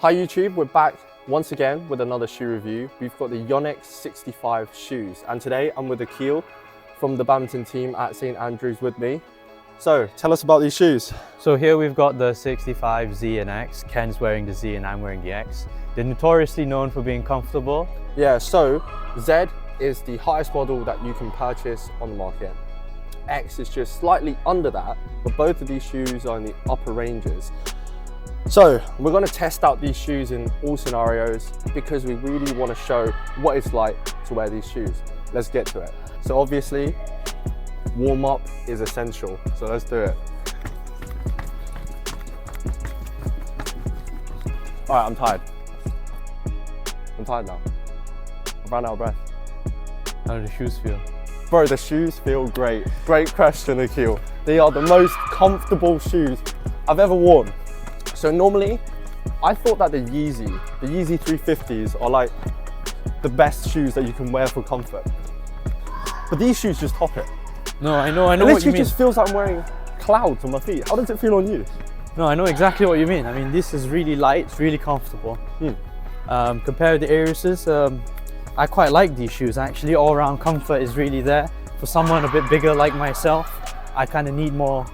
Hi YouTube, we're back once again with another shoe review. We've got the Yonex 65 shoes, and today I'm with Aqeel from the badminton team at St Andrews with me. So tell us about these shoes. So here we've got the 65 Z and X. Ken's wearing the Z and I'm wearing the X. They're notoriously known for being comfortable. Yeah, so Z is the highest model that you can purchase on the market. X is just slightly under that, but both of these shoes are in the upper ranges. So we're going to test out these shoes in all scenarios because we really want to show what it's like to wear these shoes. Let's get to it. So obviously, warm up is essential. So let's do it. All right, I'm tired. I'm tired now. I ran out of breath. How do the shoes feel? Bro, the shoes feel great. Great question, Aqeel. They are the most comfortable shoes I've ever worn. So normally, I thought that the Yeezy 350s are like the best shoes that you can wear for comfort. But these shoes just top it. No, I know what you mean. It just feels like I'm wearing clouds on my feet. How does it feel on you? No, I know exactly what you mean. I mean, this is really light, it's really comfortable. Compared to the Ariuses, I quite like these shoes actually. All around comfort is really there. For someone a bit bigger like myself, I kind of need more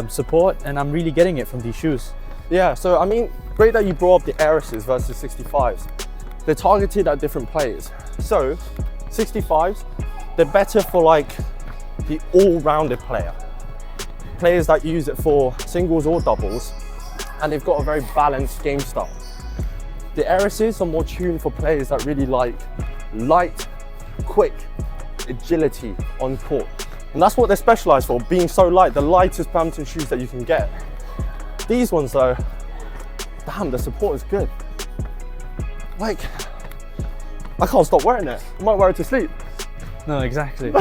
support, and I'm really getting it from these shoes. Yeah, so I mean, great that you brought up the Ariuses versus 65s. They're targeted at different players. So 65s, they're better for like the all-rounded player. Players that use it for singles or doubles, and they've got a very balanced game style. The Ariuses are more tuned for players that really like light, quick agility on court. And that's what they're specialized for, being so light, the lightest badminton shoes that you can get. These ones though, damn, the support is good. Like, I can't stop wearing it. I might wear it to sleep. No, exactly.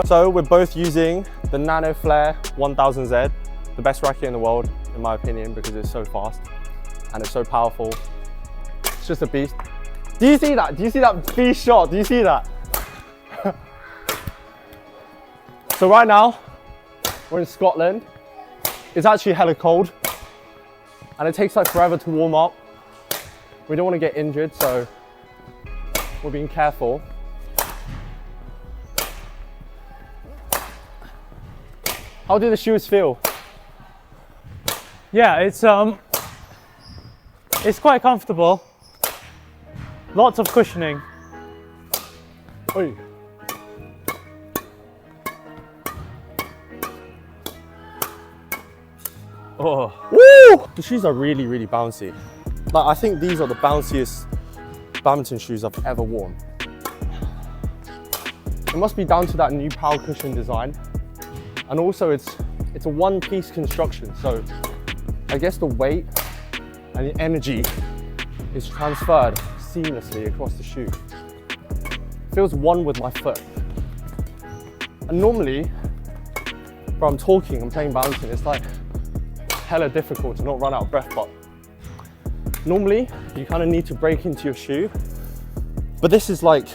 So we're both using the Nano Flare 1000Z, the best racket in the world, in my opinion, because it's so fast and it's so powerful. It's just a beast. Do you see that? Do you see that beast shot? Do you see that? So right now, we're in Scotland. It's actually hella cold and it takes like forever to warm up. We don't want to get injured, so we're being careful. How do the shoes feel? Yeah, it's quite comfortable. Lots of cushioning. Oi. Oh. Woo! The shoes are really, really bouncy. Like, I think these are the bounciest badminton shoes I've ever worn. It must be down to that new Power Cushion design. And also it's a one-piece construction. So I guess the weight and the energy is transferred seamlessly across the shoe. It feels one with my foot. And normally, when I'm talking, I'm playing badminton, it's like hella difficult to not run out of breath, but normally you kind of need to break into your shoe. But this is like,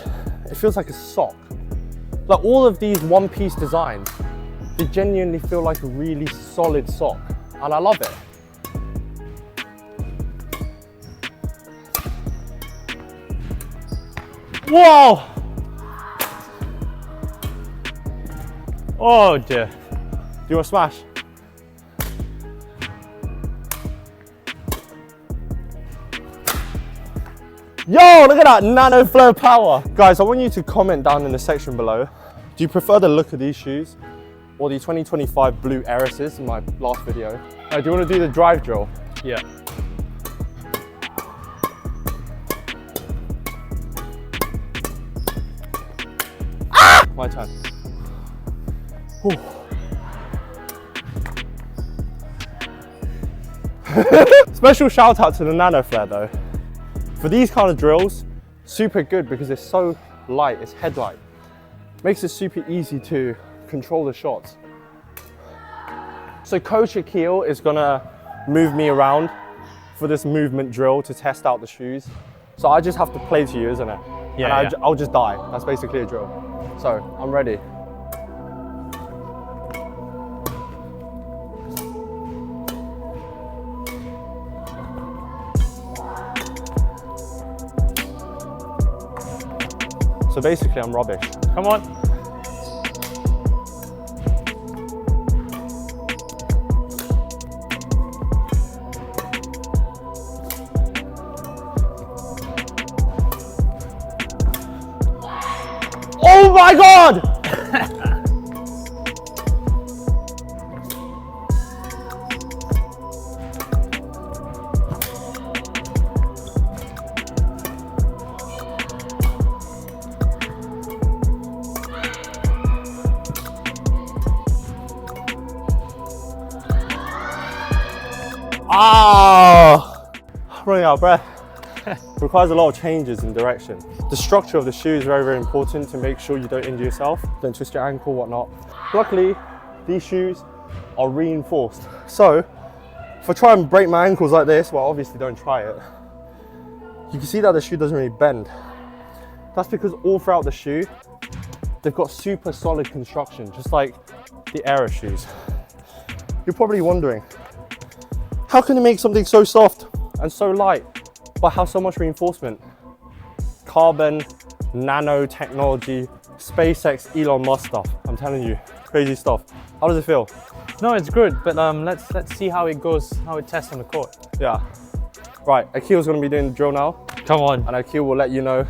it feels like a sock. Like all of these one-piece designs, they genuinely feel like a really solid sock, and I love it. Whoa! Oh dear. Do you want to smash? Yo, look at that nano flow power. Guys, I want you to comment down in the section below. Do you prefer the look of these shoes or the 2025 blue Ariuses in my last video? Do you want to do the drive drill? Yeah. My turn. Special shout out to the Nano Flare though. For these kind of drills, super good because it's so light, it's headlight. Makes it super easy to control the shots. So Coach Aqeel is gonna move me around for this movement drill to test out the shoes. So I just have to play to you, isn't it? Yeah, and I'll just die. That's basically a drill. So I'm ready. So basically I'm rubbish. Come on. Oh my God! Ah, running out of breath. Requires a lot of changes in direction. The structure of the shoe is very, very important to make sure you don't injure yourself, don't twist your ankle, whatnot. Luckily, these shoes are reinforced. So, if I try and break my ankles like this, well, obviously don't try it. You can see that the shoe doesn't really bend. That's because all throughout the shoe, they've got super solid construction, just like the Era shoes. You're probably wondering, how can you make something so soft and so light, but have so much reinforcement? Carbon, nanotechnology, SpaceX, Elon Musk stuff. I'm telling you, crazy stuff. How does it feel? No, it's good, but let's see how it goes, how it tests on the court. Yeah. Right, Akeel's gonna be doing the drill now. Come on. And Aqeel will let you know.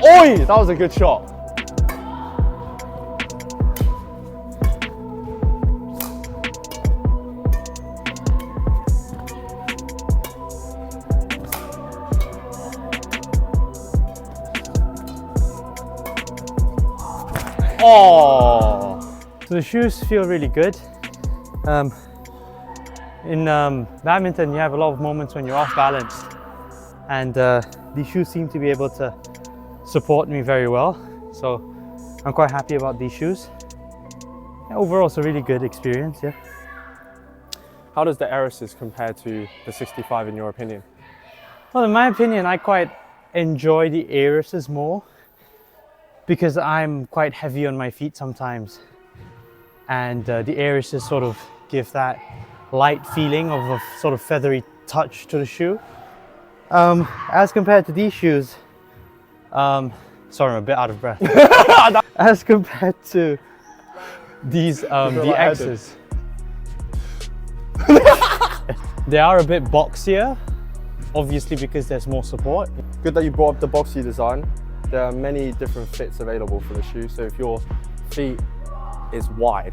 Oi! That was a good shot. Oh! So the shoes feel really good. In badminton, you have a lot of moments when you're off balance, and these shoes seem to be able to support me very well. So I'm quite happy about these shoes. Yeah, overall, it's a really good experience. Yeah. How does the Eras compare to the 65 in your opinion? Well, in my opinion, I quite enjoy the Eras more because I'm quite heavy on my feet sometimes, and the Eras sort of give that light feeling of a sort of feathery touch to the shoe. As compared to these shoes, sorry, I'm a bit out of breath. As compared to these, the X's, they are a bit boxier, obviously because there's more support. Good that you brought up the boxy design. There are many different fits available for the shoe. So if your feet is wide,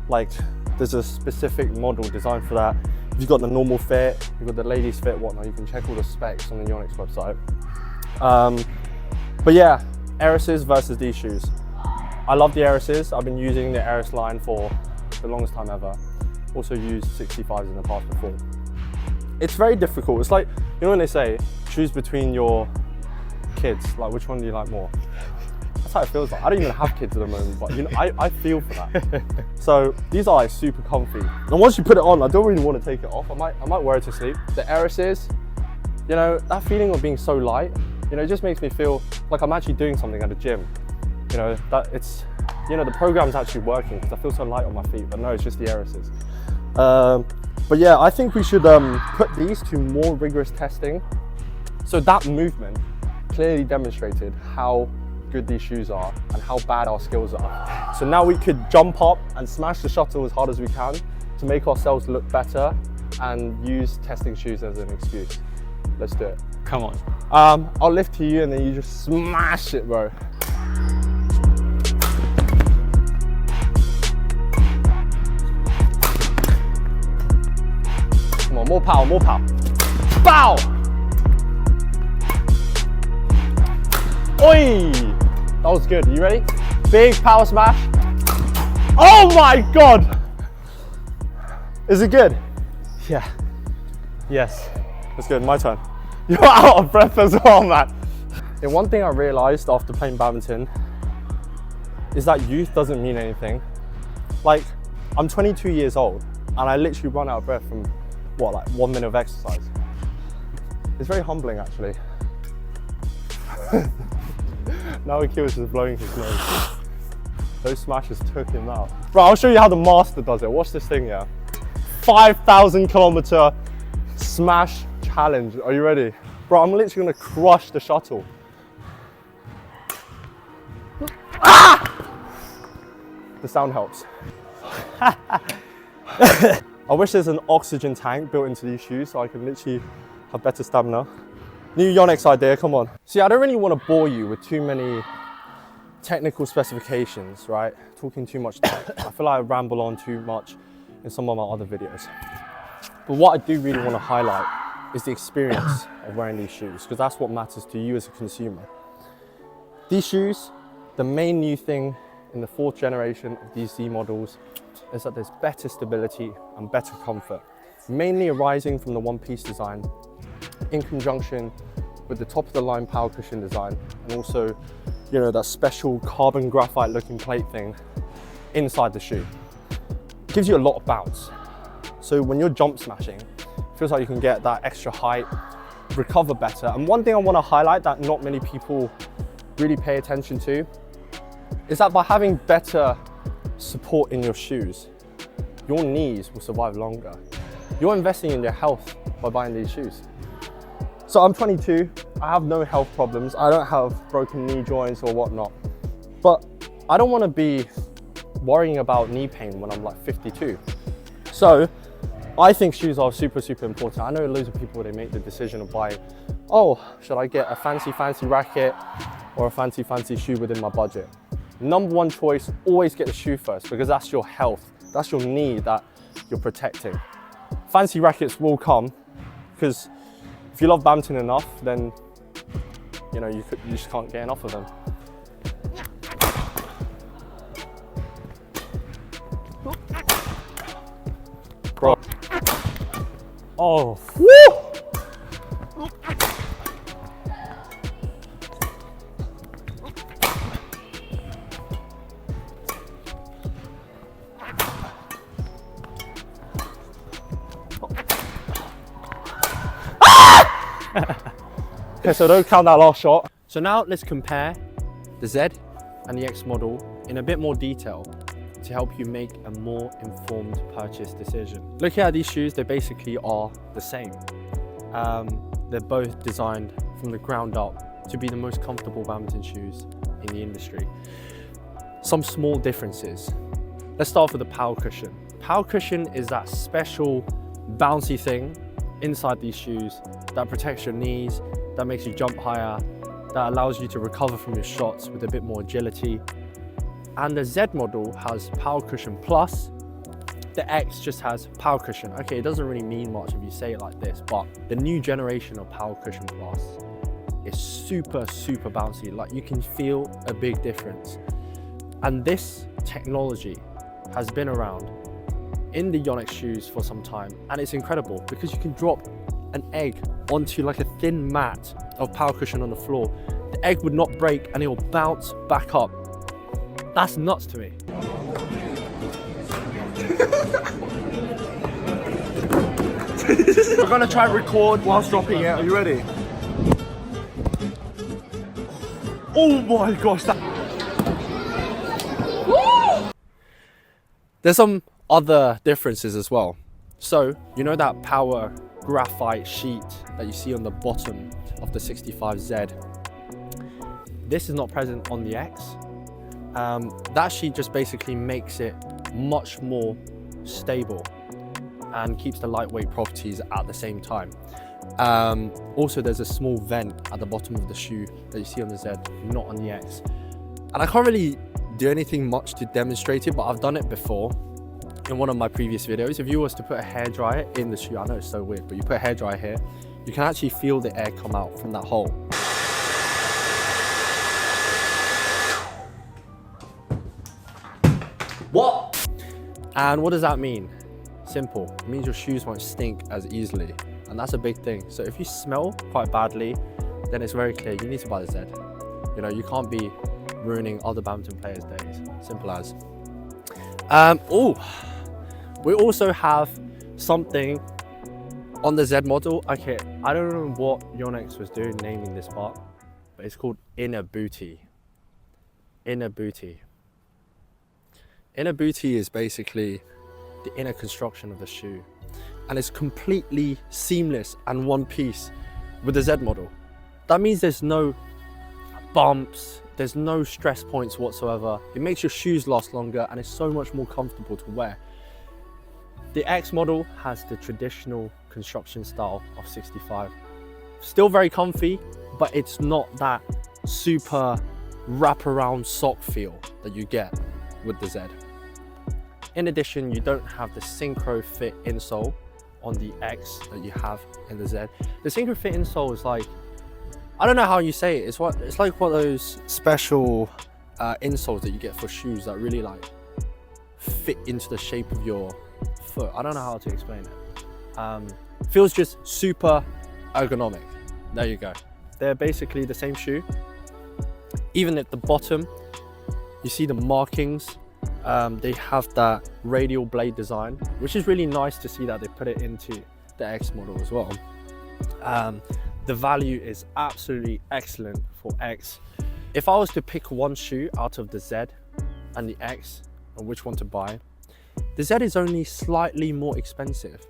like there's a specific model designed for that. If you've got the normal fit, you've got the ladies fit, whatnot, you can check all the specs on the Yonex website. But yeah, Eras versus these shoes. I love the Eras. I've been using the Eras line for the longest time ever. Also used 65s in the past before. It's very difficult. It's like, you know when they say, choose between your kids, like which one do you like more? That's how it feels like. I don't even have kids at the moment, but you know, I feel for that. So these are like super comfy. And once you put it on, I don't really want to take it off. I might wear it to sleep. The Eras, you know, that feeling of being so light, you know, it just makes me feel like I'm actually doing something at the gym. You know, that it's, you know, the program's actually working because I feel so light on my feet, but no, it's just the Eras. But yeah, I think we should put these to more rigorous testing. So that movement clearly demonstrated how good these shoes are and how bad our skills are. So now we could jump up and smash the shuttle as hard as we can to make ourselves look better and use testing shoes as an excuse. Let's do it. Come on. I'll lift to you and then you just smash it, bro. Come on, more power, more power. Bow! Oi! That was good. Are you ready? Big power smash. Oh my God! Is it good? Yeah. Yes. It's good. My turn. You're out of breath as well, man. And one thing I realized after playing badminton is that youth doesn't mean anything. Like, I'm 22 years old and I literally run out of breath from what, like 1 minute of exercise. It's very humbling, actually. Now Aqeel is just blowing his nose. Those smashes took him out. Bro, I'll show you how the master does it. Watch this thing, yeah. 5,000 kilometer smash challenge. Are you ready? Bro, I'm literally gonna crush the shuttle. The sound helps. I wish there's an oxygen tank built into these shoes so I can literally have better stamina. New Yonex idea, come on. See, I don't really want to bore you with too many technical specifications, right? Talking too much tech. I feel like I ramble on too much in some of my other videos. But what I do really want to highlight is the experience of wearing these shoes, because that's what matters to you as a consumer. These shoes, the main new thing in the 4th generation of these Z models is that there's better stability and better comfort, mainly arising from the one-piece design in conjunction with the top of the line power cushion design, and also, you know, that special carbon graphite looking plate thing inside the shoe. It gives you a lot of bounce. So when you're jump smashing, it feels like you can get that extra height, recover better. And one thing I want to highlight that not many people really pay attention to is that by having better support in your shoes, your knees will survive longer. You're investing in your health by buying these shoes. So I'm 22, I have no health problems. I don't have broken knee joints or whatnot, but I don't want to be worrying about knee pain when I'm like 52. So I think shoes are super, super important. I know loads of people, they make the decision of buying, oh, should I get a fancy racket or a fancy shoe within my budget? Number one choice, always get the shoe first, because that's your health. That's your knee that you're protecting. Fancy rackets will come, because if you love badminton enough, then you know you just can't get enough of them. Bro. Oh. Woo! Okay, so don't count that last shot. So now let's compare the Z and the X model in a bit more detail to help you make a more informed purchase decision. Looking at these shoes, they basically are the same. They're both designed from the ground up to be the most comfortable badminton shoes in the industry. Some small differences. Let's start with the power cushion. Power cushion is that special bouncy thing inside these shoes that protects your knees, that makes you jump higher, that allows you to recover from your shots with a bit more agility. And the Z model has Power Cushion Plus. The X just has Power Cushion. Okay, it doesn't really mean much if you say it like this, but the new generation of Power Cushion Plus is super, super bouncy. Like, you can feel a big difference. And this technology has been around in the Yonex shoes for some time, and it's incredible because you can drop an egg onto like a thin mat of power cushion on the floor. The egg would not break and it will bounce back up. That's nuts to me. We're gonna try and record whilst dropping it. Are you ready? Oh my gosh, There's some other differences as well. So, you know that power graphite sheet that you see on the bottom of the 65Z? This is not present on the X. That sheet just basically makes it much more stable and keeps the lightweight properties at the same time. Also, there's a small vent at the bottom of the shoe that you see on the Z, not on the X. And I can't really do anything much to demonstrate it, but I've done it before in one of my previous videos. If you was to put a hairdryer in the shoe, I know it's so weird, but you put a hairdryer here, you can actually feel the air come out from that hole. What? And what does that mean? Simple. It means your shoes won't stink as easily, and that's a big thing. So if you smell quite badly, then it's very clear you need to buy the Z. You know, you can't be ruining other badminton players' days. Simple as. We also have something on the Z model. Okay, I don't know what Yonex was doing naming this part, but it's called inner booty. Inner booty. Inner booty is basically the inner construction of the shoe, and it's completely seamless and one piece with the Z model. That means there's no bumps, There's no stress points whatsoever. It makes your shoes last longer and it's so much more comfortable to wear. The X model has the traditional construction style of 65. Still very comfy, but it's not that super wraparound sock feel that you get with the Z. In addition, you don't have the synchro fit insole on the X that you have in the Z. The synchro fit insole is like, I don't know how you say it. It's like one of those special insoles that you get for shoes that really like fit into the shape of your foot. I don't know how to explain it. Feels just super ergonomic. There you go. They're basically the same shoe. Even at the bottom, you see the markings. They have that radial blade design, which is really nice to see that they put it into the X model as well. The value is absolutely excellent for X. If I was to pick one shoe out of the Z and the X and which one to buy, the Z is only slightly more expensive,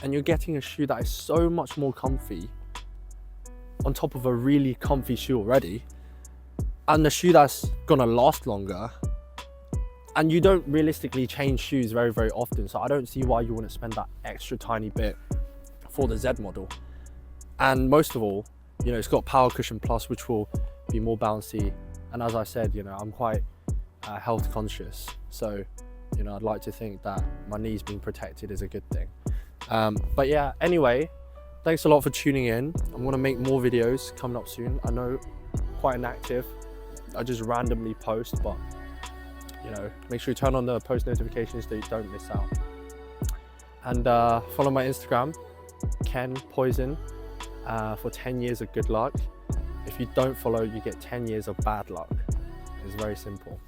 and you're getting a shoe that is so much more comfy on top of a really comfy shoe already, and a shoe that's gonna last longer. And you don't realistically change shoes very, very often, so I don't see why you wouldn't spend that extra tiny bit for the Z model. And most of all, you know, it's got Power Cushion Plus, which will be more bouncy. And as I said, you know, I'm quite health conscious, so you know, I'd like to think that my knees being protected is a good thing. But yeah, anyway, thanks a lot for tuning in. I'm gonna make more videos coming up soon. I know, quite inactive. I just randomly post, but you know, make sure you turn on the post notifications so you don't miss out. And follow my Instagram, Ken Poison, for 10 years of good luck. If you don't follow, you get 10 years of bad luck. It's very simple.